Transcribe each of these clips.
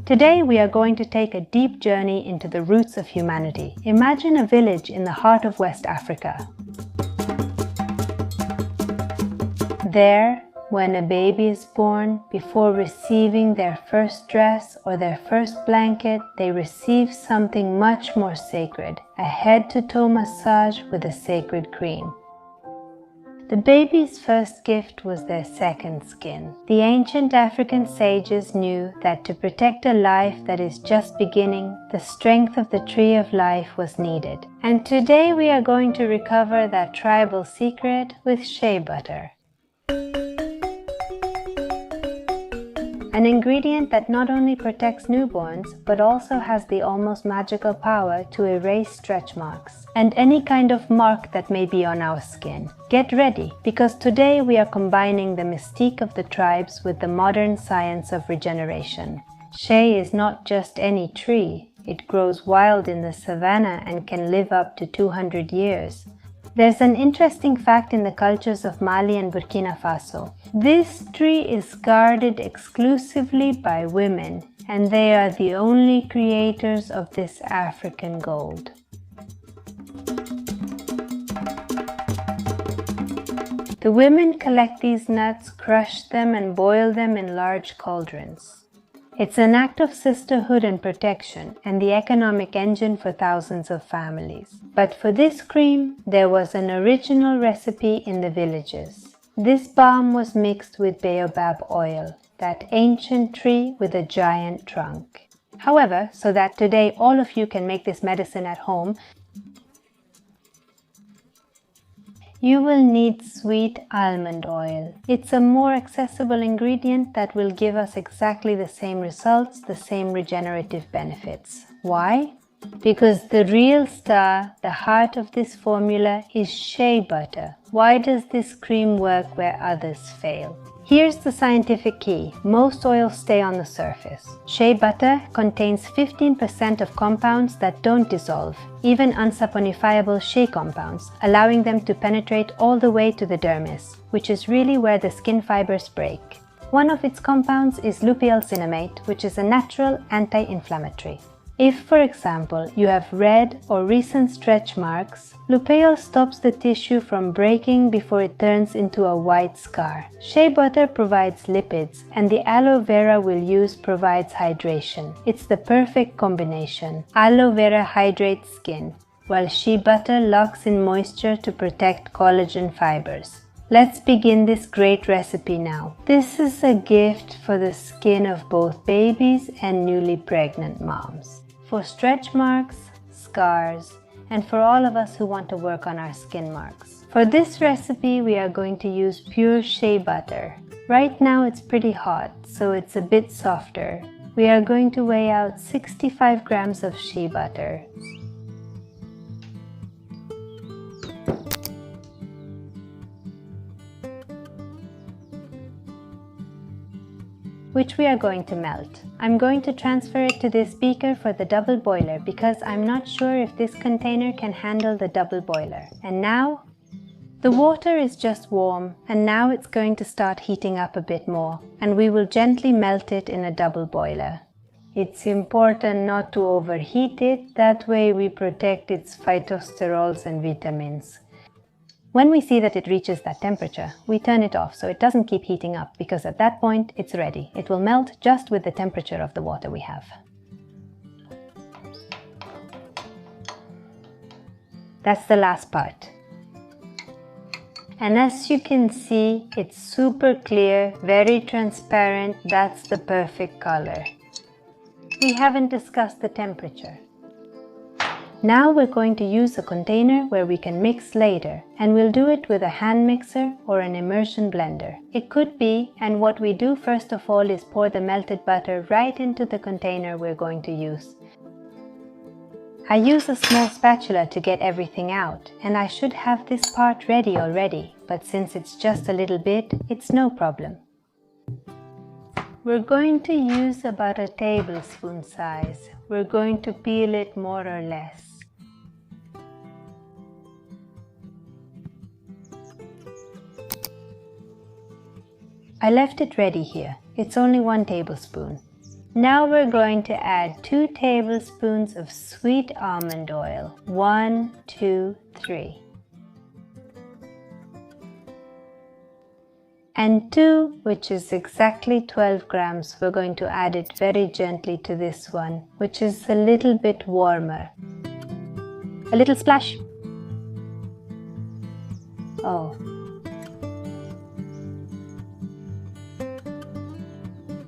Today we are going to take a deep journey into the roots of humanity. Imagine a village in the heart of West Africa. There, when a baby is born, before receiving their first dress or their first blanket, they receive something much more sacred, a head-to-toe massage with a sacred cream. The baby's first gift was their second skin. The ancient African sages knew that to protect a life that is just beginning, the strength of the tree of life was needed. And today we are going to recover that tribal secret with shea butter. An ingredient that not only protects newborns, but also has the almost magical power to erase stretch marks and any kind of mark that may be on our skin. Get ready, because today we are combining the mystique of the tribes with the modern science of regeneration. Shea is not just any tree. It grows wild in the savannah and can live up to 200 years. There's an interesting fact in the cultures of Mali and Burkina Faso. This tree is guarded exclusively by women, and they are the only creators of this African gold. The women collect these nuts, crush them, and boil them in large cauldrons. It's an act of sisterhood and protection, and the economic engine for thousands of families. But for this cream, there was an original recipe in the villages. This balm was mixed with baobab oil, that ancient tree with a giant trunk. However, so that today all of you can make this medicine at home, you will need sweet almond oil. It's a more accessible ingredient that will give us exactly the same results, the same regenerative benefits. Why? Because the real star, the heart of this formula, is shea butter. Why does this cream work where others fail? Here's the scientific key. Most oils stay on the surface. Shea butter contains 15% of compounds that don't dissolve, even unsaponifiable shea compounds, allowing them to penetrate all the way to the dermis, which is really where the skin fibers break. One of its compounds is lupiol cinnamate, which is a natural anti-inflammatory. If, for example, you have red or recent stretch marks, lupiol stops the tissue from breaking before it turns into a white scar. Shea butter provides lipids, and the aloe vera we'll use provides hydration. It's the perfect combination. Aloe vera hydrates skin, while shea butter locks in moisture to protect collagen fibers. Let's begin this great recipe now. This is a gift for the skin of both babies and newly pregnant moms. For stretch marks, scars, and for all of us who want to work on our skin marks. For this recipe, we are going to use pure shea butter. Right now it's pretty hot, so it's a bit softer. We are going to weigh out 65 grams of shea butter. Which we are going to melt. I'm going to transfer it to this beaker for the double boiler because I'm not sure if this container can handle the double boiler. And now, the water is just warm, and now it's going to start heating up a bit more, and we will gently melt it in a double boiler. It's important not to overheat it, that way we protect its phytosterols and vitamins. When we see that it reaches that temperature, we turn it off so it doesn't keep heating up, because at that point it's ready. It will melt just with the temperature of the water we have. That's the last part. And as you can see, it's super clear, very transparent. That's the perfect color. We haven't discussed the temperature. Now we're going to use a container where we can mix later, and we'll do it with a hand mixer or an immersion blender. It could be, and what we do first of all is pour the melted butter right into the container we're going to use. I use a small spatula to get everything out, and I should have this part ready already, but since it's just a little bit, it's no problem. We're going to use about a tablespoon size. We're going to peel it more or less. I left it ready here. It's only 1 tablespoon. Now we're going to add 2 tablespoons of sweet almond oil. 1, 2, 3. And 2, which is exactly 12 grams, we're going to add it very gently to this one, which is a little bit warmer. A little splash. Oh.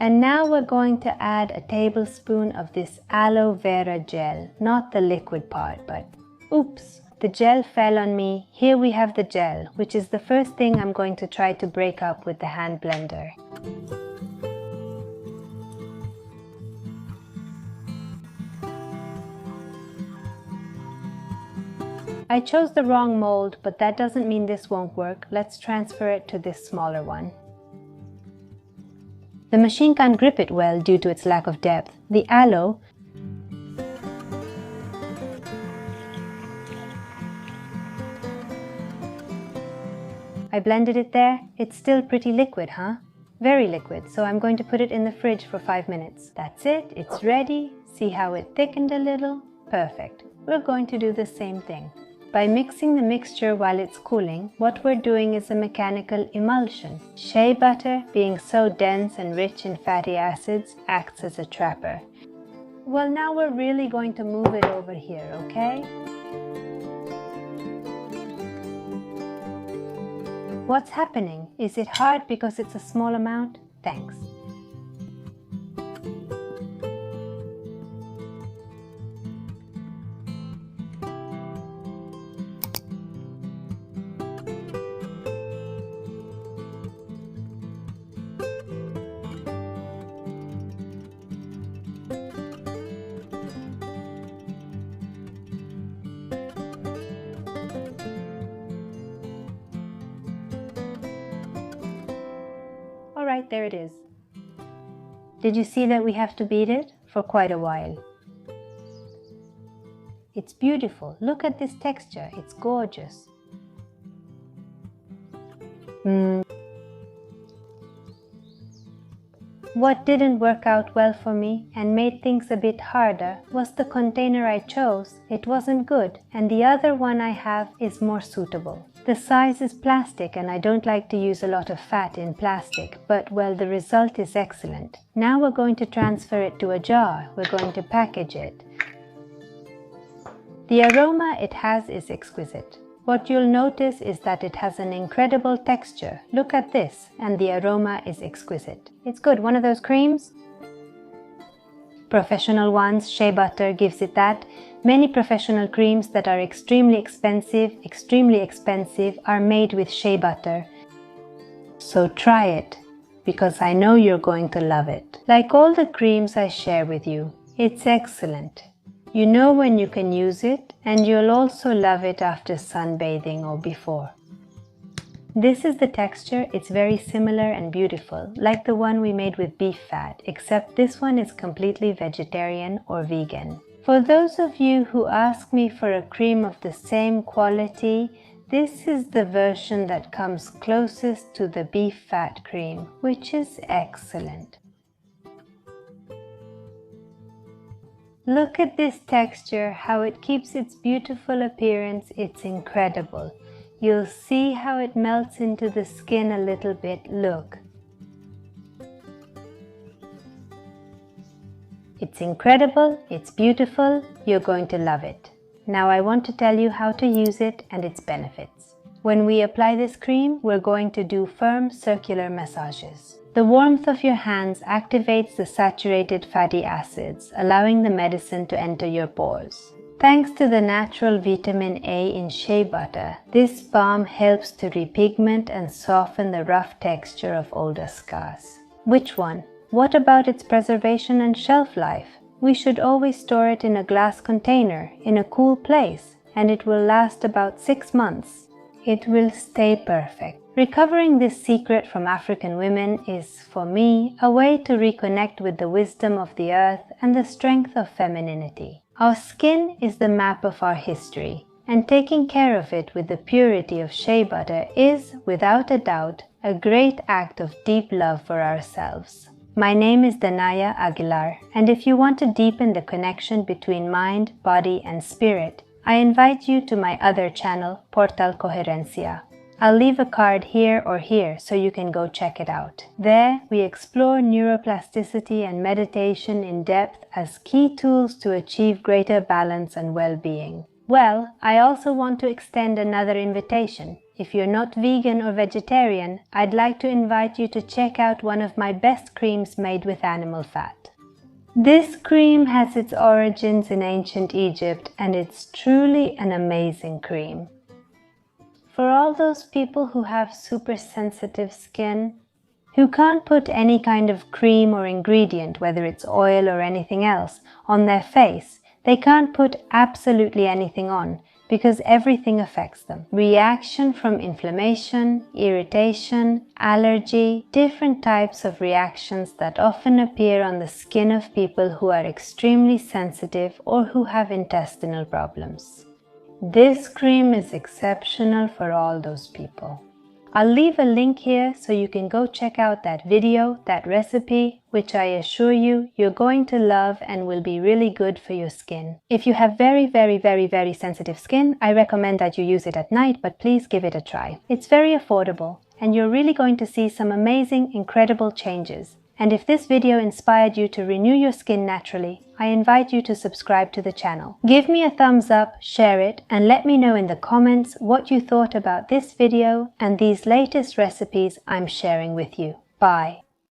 And now we're going to add a tablespoon of this aloe vera gel, not the liquid part, but oops, the gel fell on me. Here we have the gel, which is the first thing I'm going to try to break up with the hand blender. I chose the wrong mold, but that doesn't mean this won't work. Let's transfer it to this smaller one. The machine can't grip it well due to its lack of depth. The aloe I blended it there. It's still pretty liquid, huh? Very liquid, so I'm going to put it in the fridge for 5 minutes. That's it, it's ready. See how it thickened a little? Perfect. We're going to do the same thing. By mixing the mixture while it's cooling, what we're doing is a mechanical emulsion. Shea butter, being so dense and rich in fatty acids, acts as a trapper. Well, now we're really going to move it over here, okay? What's happening? Is it hard because it's a small amount? Thanks. Alright, there it is. Did you see that we have to beat it for quite a while? It's beautiful. Look at this texture. It's gorgeous. What didn't work out well for me and made things a bit harder was the container I chose. It wasn't good, and the other one I have is more suitable. The size is plastic and I don't like to use a lot of fat in plastic, but well, the result is excellent. Now we're going to transfer it to a jar. We're going to package it. The aroma it has is exquisite. What you'll notice is that it has an incredible texture. Look at this, and the aroma is exquisite. It's good. One of those creams? Professional ones, Shea butter gives it that. Many professional creams that are extremely expensive are made with shea butter. So try it, because I know you're going to love it. Like all the creams I share with you, it's excellent. You know when you can use it, and you'll also love it after sunbathing or before. This is the texture. It's very similar and beautiful, like the one we made with beef fat, except this one is completely vegetarian or vegan. For those of you who ask me for a cream of the same quality, this is the version that comes closest to the beef fat cream, which is excellent. Look at this texture, how it keeps its beautiful appearance. It's incredible. You'll see how it melts into the skin a little bit. Look. It's incredible, it's beautiful, you're going to love it. Now I want to tell you how to use it and its benefits. When we apply this cream, we're going to do firm circular massages. The warmth of your hands activates the saturated fatty acids, allowing the medicine to enter your pores. Thanks to the natural vitamin A in shea butter, this balm helps to repigment and soften the rough texture of older scars. Which one? What about its preservation and shelf life? We should always store it in a glass container, in a cool place, and it will last about 6 months. It will stay perfect. Recovering this secret from African women is, for me, a way to reconnect with the wisdom of the earth and the strength of femininity. Our skin is the map of our history, and taking care of it with the purity of shea butter is, without a doubt, a great act of deep love for ourselves. My name is Danaya Aguilar, and if you want to deepen the connection between mind, body, and spirit, I invite you to my other channel, Portal Coherencia. I'll leave a card here or here so you can go check it out. There, we explore neuroplasticity and meditation in depth as key tools to achieve greater balance and well-being. Well, I also want to extend another invitation. If you're not vegan or vegetarian, I'd like to invite you to check out one of my best creams made with animal fat. This cream has its origins in ancient Egypt, and it's truly an amazing cream. For all those people who have super sensitive skin, who can't put any kind of cream or ingredient, whether it's oil or anything else, on their face, they can't put absolutely anything on because everything affects them. Reaction from inflammation, irritation, allergy, different types of reactions that often appear on the skin of people who are extremely sensitive or who have intestinal problems. This cream is exceptional for all those people. I'll leave a link here so you can go check out that video, that recipe, which I assure you, you're going to love and will be really good for your skin. If you have very sensitive skin, I recommend that you use it at night, but please give it a try. It's very affordable, and you're really going to see some amazing, incredible changes. And if this video inspired you to renew your skin naturally, I invite you to subscribe to the channel. Give me a thumbs up, share it, and let me know in the comments what you thought about this video and these latest recipes I'm sharing with you. Bye.